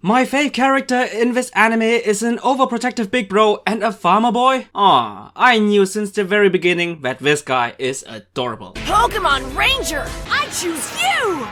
My fave character in this anime is an overprotective big bro and a farmer boy? Aw, I knew since the very beginning that this guy is adorable. Pokemon Ranger, I choose you!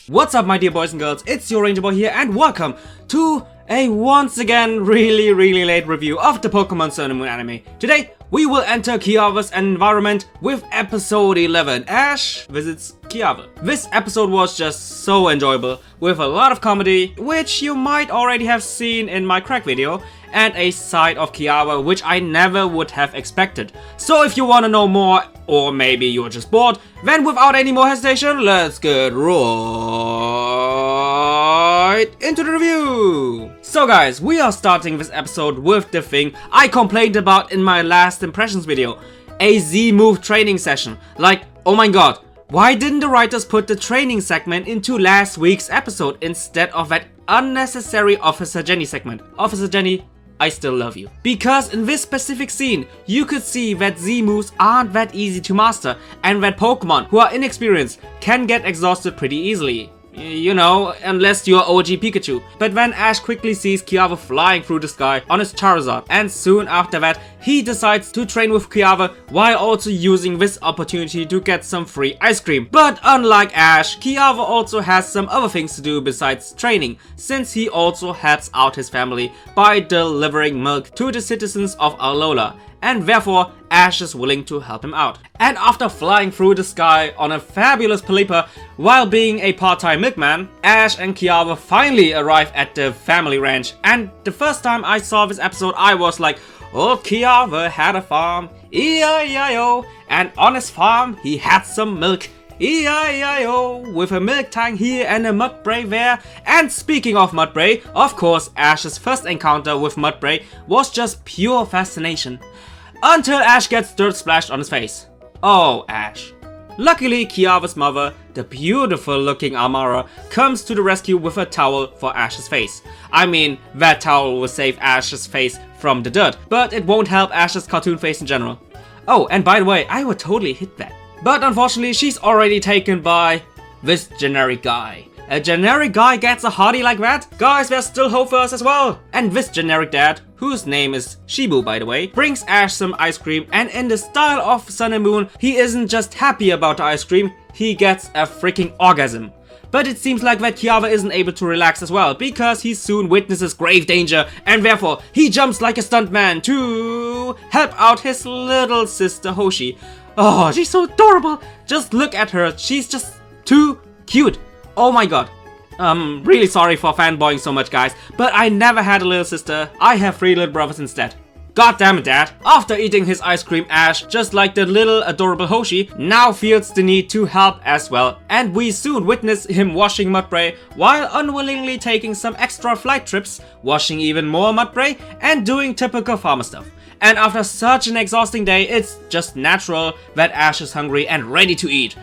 What's up my dear boys and girls, it's your Ranger Boy here and welcome to a once again really late review of the Pokemon Sun and Moon anime. Today we will enter KIAWE's environment with episode 11, Ash Visits Kaki. This episode was just so enjoyable, with a lot of comedy, which you might already have seen in my crack video, and a side of KIAWE which I never would have expected. So if you wanna know more, or maybe you're just bored, then without any more hesitation, let's get right into the review! So guys, we are starting this episode with the thing I complained about in my last impressions video, a Z-move training session. Like, oh my god, why didn't the writers put the training segment into last week's episode instead of that unnecessary Officer Jenny segment? Officer Jenny, I still love you. Because in this specific scene, you could see that Z-moves aren't that easy to master and that Pokemon who are inexperienced can get exhausted pretty easily. You know, unless you're OG Pikachu. But then Ash quickly sees KIAWE flying through the sky on his Charizard, and soon after that he decides to train with KIAWE while also using this opportunity to get some free ice cream. But unlike Ash, KIAWE also has some other things to do besides training, since he also helps out his family by delivering milk to the citizens of Alola, and therefore Ash is willing to help him out. And after flying through the sky on a fabulous Pelipper while being a part-time milkman, Ash and KIAWE finally arrive at the family ranch. And the first time I saw this episode I was like, oh, KIAWE had a farm, E-I-E-I-O, and on his farm he had some milk, E-I-E-I-O, with a milk tank here and a Mudbray there. And speaking of Mudbray, of course Ash's first encounter with Mudbray was just pure fascination. Until Ash gets dirt splashed on his face. Oh, Ash. Luckily, KIAWE's mother, the beautiful looking Amara, comes to the rescue with a towel for Ash's face. I mean, that towel will save Ash's face from the dirt, but it won't help Ash's cartoon face in general. Oh, and by the way, I would totally hit that. But unfortunately, she's already taken by this generic guy. A generic guy gets a hottie like that? Guys, there's still hope for us as well. And this generic dad, whose name is Shibu by the way, brings Ash some ice cream, and in the style of Sun and Moon, he isn't just happy about the ice cream, he gets a freaking orgasm. But it seems like that KIAWE isn't able to relax as well, because he soon witnesses grave danger, and therefore he jumps like a stuntman to help out his little sister Hoshi. Oh, she's so adorable! Just look at her, she's just too cute. Oh my god. Really sorry for fanboying so much guys, but I never had a little sister, I have 3 little brothers instead. God damn it, Dad. After eating his ice cream, Ash, just like the little adorable Hoshi, now feels the need to help as well, and we soon witness him washing Mudbray while unwillingly taking some extra flight trips, washing even more Mudbray, and doing typical farmer stuff. And after such an exhausting day, it's just natural that Ash is hungry and ready to eat.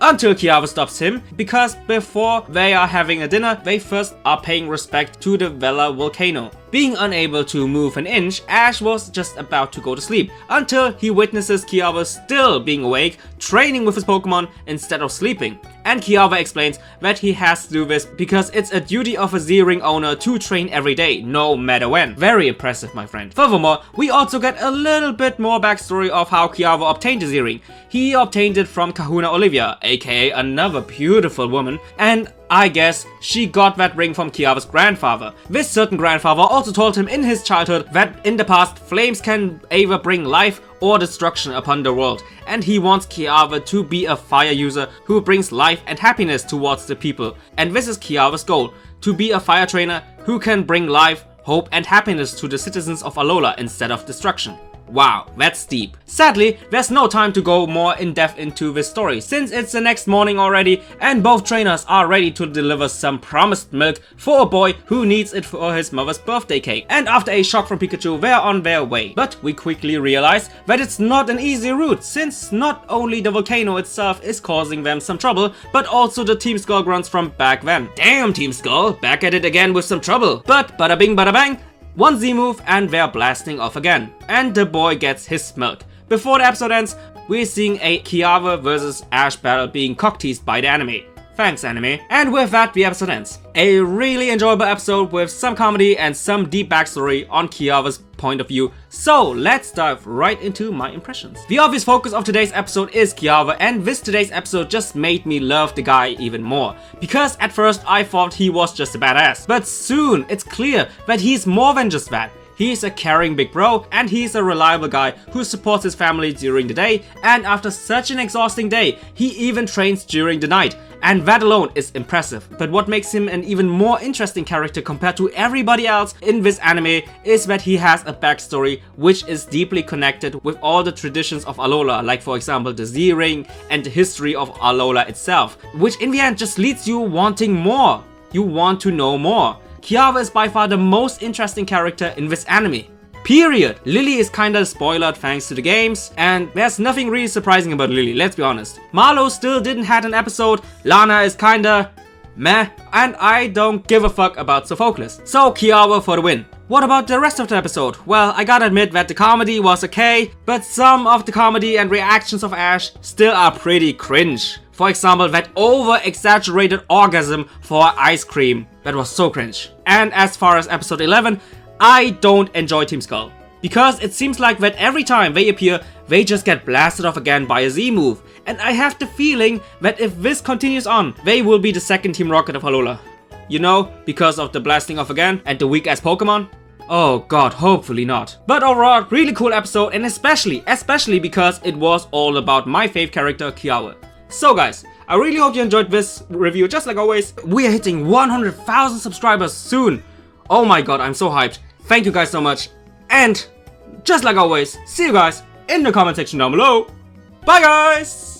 Until KIAWE stops him, because before they are having a dinner, they first are paying respect to the Vela volcano. Being unable to move an inch, Ash was just about to go to sleep, until he witnesses KIAWE still being awake, training with his Pokemon instead of sleeping. And KIAWE explains that he has to do this because it's a duty of a Z-Ring owner to train every day, no matter when. Very impressive, my friend. Furthermore, we also get a little bit more backstory of how KIAWE obtained the Z-Ring. He obtained it from Kahuna Olivia, aka another beautiful woman, and I guess she got that ring from KIAWE's grandfather. This certain grandfather also told him in his childhood that in the past, flames can either bring life or destruction upon the world, and he wants KIAWE to be a fire user who brings life and happiness towards the people. And this is KIAWE's goal, to be a fire trainer who can bring life, hope and happiness to the citizens of Alola instead of destruction. Wow, that's deep. Sadly, there's no time to go more in depth into this story, since it's the next morning already and both trainers are ready to deliver some promised milk for a boy who needs it for his mother's birthday cake. And after a shock from Pikachu, they're on their way. But we quickly realize that it's not an easy route, since not only the volcano itself is causing them some trouble, but also the Team Skull grunts from back then. Damn, Team Skull, back at it again with some trouble. But bada bing bada bang, one Z-move and they're blasting off again, and the boy gets his milk. Before the episode ends, we're seeing a KIAWE vs Ash battle being cock-teased by the anime. Thanks, anime. And with that, the episode ends. A really enjoyable episode with some comedy and some deep backstory on KIAWE's point of view. So let's dive right into my impressions. The obvious focus of today's episode is KIAWE, and this today's episode just made me love the guy even more. Because at first I thought he was just a badass, but soon it's clear that he's more than just that. He's a caring big bro, and he's a reliable guy who supports his family during the day, and after such an exhausting day, he even trains during the night. And that alone is impressive. But what makes him an even more interesting character compared to everybody else in this anime is that he has a backstory which is deeply connected with all the traditions of Alola, like for example the Z ring and the history of Alola itself, which in the end just leads you wanting more. You want to know more. KIAWE is by far the most interesting character in this anime. Period. Lily is kinda spoiled thanks to the games, and there's nothing really surprising about Lily, let's be honest. Marlo still didn't have an episode, Lana is kinda meh, and I don't give a fuck about Sophocles. So KIAWE for the win. What about the rest of the episode? Well, I gotta admit that the comedy was okay, but some of the comedy and reactions of Ash still are pretty cringe. For example, that over-exaggerated orgasm for ice cream. That was so cringe. And as far as episode 11, I don't enjoy Team Skull. Because it seems like that every time they appear, they just get blasted off again by a Z move. And I have the feeling that if this continues on, they will be the second Team Rocket of Alola. You know, because of the blasting off again and the weak ass Pokemon. Oh god, hopefully not. But overall, really cool episode, and especially because it was all about my fave character, KIAWE. So guys, I really hope you enjoyed this review. Just like always, we are hitting 100,000 subscribers soon. Oh my god, I'm so hyped. Thank you guys so much. And just like always, see you guys in the comment section down below. Bye guys!